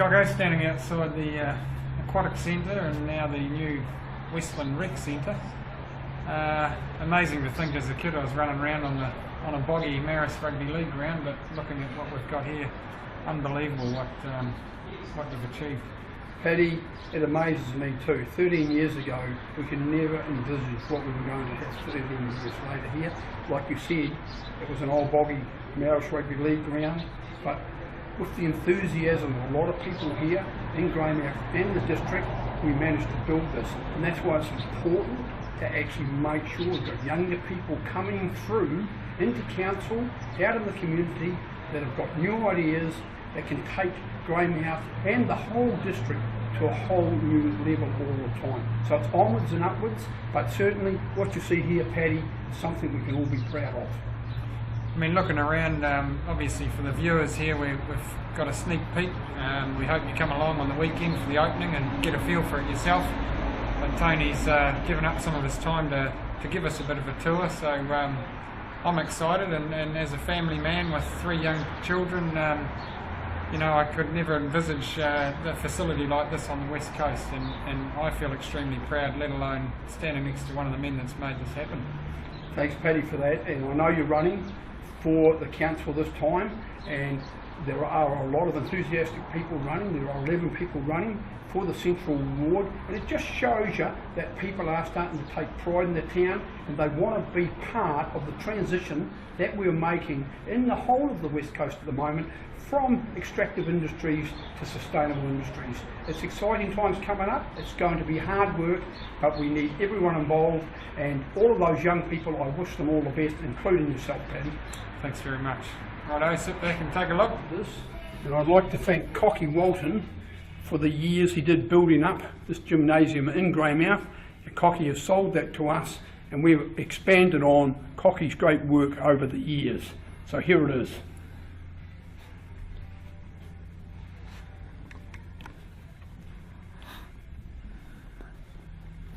Coco, standing outside the Aquatic Centre and now the new Westland Rec Centre. Amazing to think as a kid I was running around on a boggy Marist Rugby League ground, but looking at what we've got here, unbelievable what they've achieved. Paddy, it amazes me too. 13 years ago, we could never envisage what we were going to have 13 years later here. Like you said, it was an old boggy Marist Rugby League ground, but with the enthusiasm of a lot of people here in Greymouth and the district, we managed to build this. And that's why it's important to actually make sure we've got younger people coming through into council, out in the community, that have got new ideas that can take Greymouth and the whole district to a whole new level all the time. So it's onwards and upwards, but certainly what you see here, Paddy, is something we can all be proud of. I mean, looking around, obviously for the viewers here, we've got a sneak peek. We hope you come along on the weekend for the opening and get a feel for it yourself. But Tony's given up some of his time to give us a bit of a tour, so I'm excited, and as a family man with 3 young children, you know, I could never envisage a facility like this on the West Coast, and I feel extremely proud, let alone standing next to one of the men that's made this happen. Thanks, Paddy, for that. And I know you're running for the council this time, and there are a lot of enthusiastic people running. There are 11 people running for the Central Ward, and it just shows you that people are starting to take pride in the town, and they want to be part of the transition that we're making in the whole of the West Coast at the moment, from extractive industries to sustainable industries. It's exciting times coming up. It's going to be hard work, but we need everyone involved, and all of those young people, I wish them all the best, including yourself, Paddy. Thanks very much. Righto, sit back and take a look. And I'd like to thank Kokshoorn for the years he did building up this gymnasium in Greymouth. Cocky has sold that to us, and we've expanded on Cocky's great work over the years. So here it is.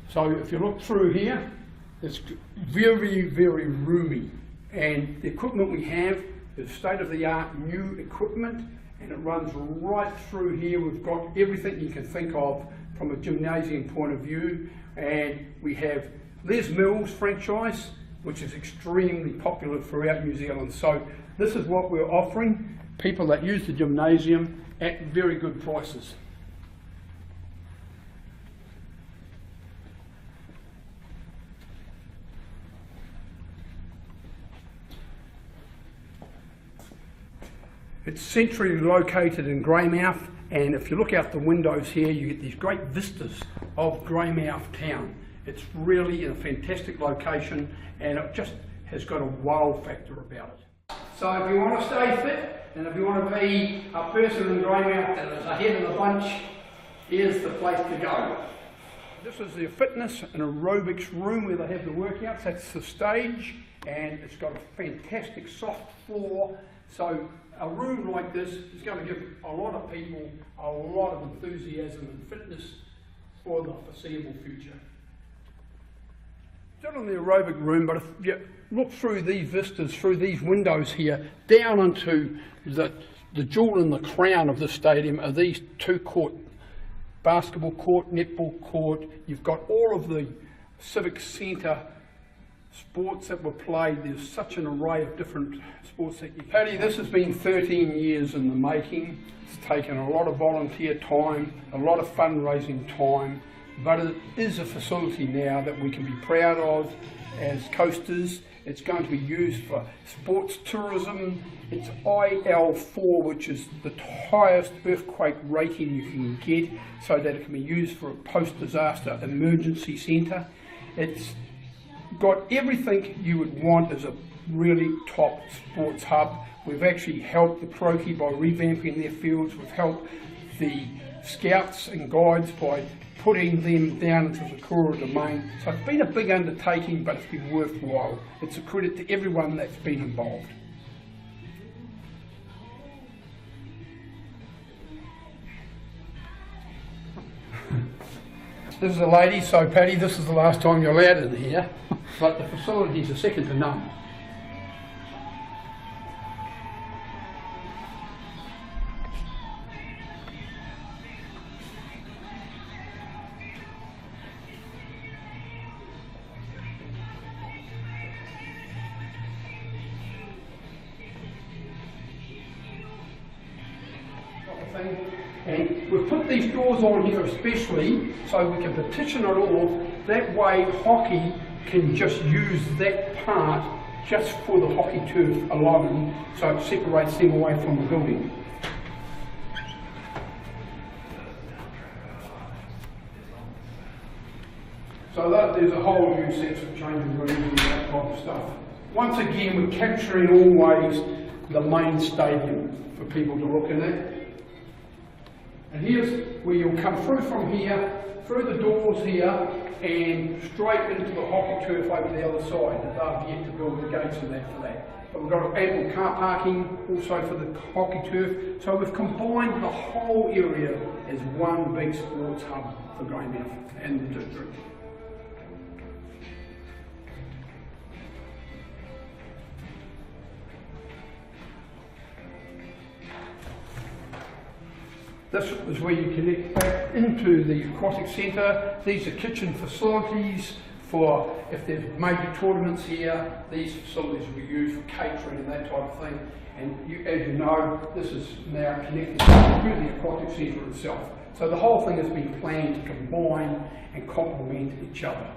So if you look through here, it's very, very roomy, and the equipment we have is state-of-the-art new equipment, and it runs right through here. We've got everything you can think of from a gymnasium point of view, and we have Les Mills franchise, which is extremely popular throughout New Zealand. So this is what we're offering people that use the gymnasium at very good prices. It's centrally located in Greymouth, and if you look out the windows here, you get these great vistas of Greymouth town. It's really in a fantastic location, and it just has got a wow factor about it. So if you want to stay fit, and if you want to be a person in Greymouth that is ahead of the bunch, here's the place to go. This is the fitness and aerobics room where they have the workouts. That's the stage, and it's got a fantastic soft floor. So a room like this is going to give a lot of people a lot of enthusiasm and fitness for the foreseeable future. Still in the aerobic room, but if you look through these vistas, through these windows here, down into the jewel in the crown of the stadium are these 2-court basketball court, netball court. You've got all of the civic centre sports that were played. There's such an array of different sports that you can. Paddy, this has been 13 years in the making. It's taken a lot of volunteer time, a lot of fundraising time, but it is a facility now that we can be proud of as coasters. It's going to be used for sports tourism. It's IL4, which is the highest earthquake rating you can get, so that it can be used for a post-disaster emergency centre. It's got everything you would want as a really top sports hub. We've actually helped the Croaky by revamping their fields. We've helped the Scouts and Guides by putting them down into the Kura domain. So it's been a big undertaking, but it's been worthwhile. It's a credit to everyone that's been involved. This is a lady, so Paddy, this is the last time you're allowed in here, but the facilities are second to none. thing. And we've put these doors on here especially so we can partition it off. That way hockey can just use that part just for the hockey turf alone, so it separates them away from the building. So there's a whole new sense of changing rooms and that type of stuff. Once again, we're capturing always the main stadium for people to look in at. And here's where you'll come through from here, through the doors here, and straight into the hockey turf over the other side. They've yet to build the gates and that for that. But we've got ample car parking also for the hockey turf. So we've combined the whole area as one big sports hub for Greymouth and the district. This is where you connect back into the aquatic centre. These are kitchen facilities for if there's major tournaments here. These facilities will be used for catering and that type of thing. And as you know, this is now connected to the aquatic centre itself. So the whole thing has been planned to combine and complement each other.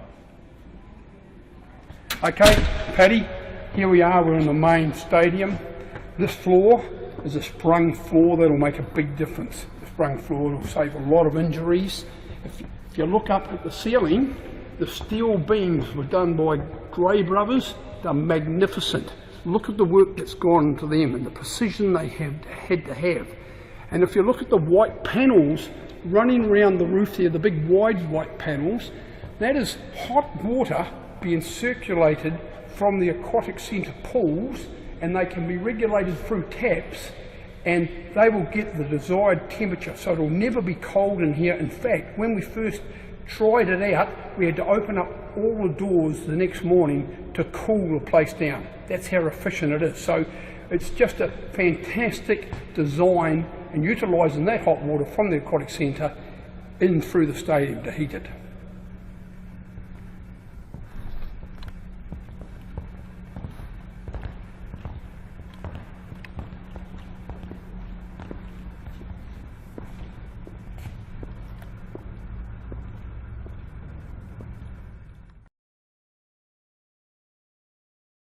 Okay, Paddy, here we are, we're in the main stadium. This floor is a sprung floor that'll make a big difference. Sprung floor will save a lot of injuries. If you look up at the ceiling, the steel beams were done by Gray Brothers. They're magnificent. Look at the work that's gone into them and the precision they had to have. And if you look at the white panels running around the roof there, the big wide white panels, that is hot water being circulated from the aquatic centre pools, and they can be regulated through taps, and they will get the desired temperature, so it'll never be cold in here. In fact, when we first tried it out, we had to open up all the doors the next morning to cool the place down. That's how efficient it is. So it's just a fantastic design, and utilising that hot water from the aquatic centre in through the stadium to heat it.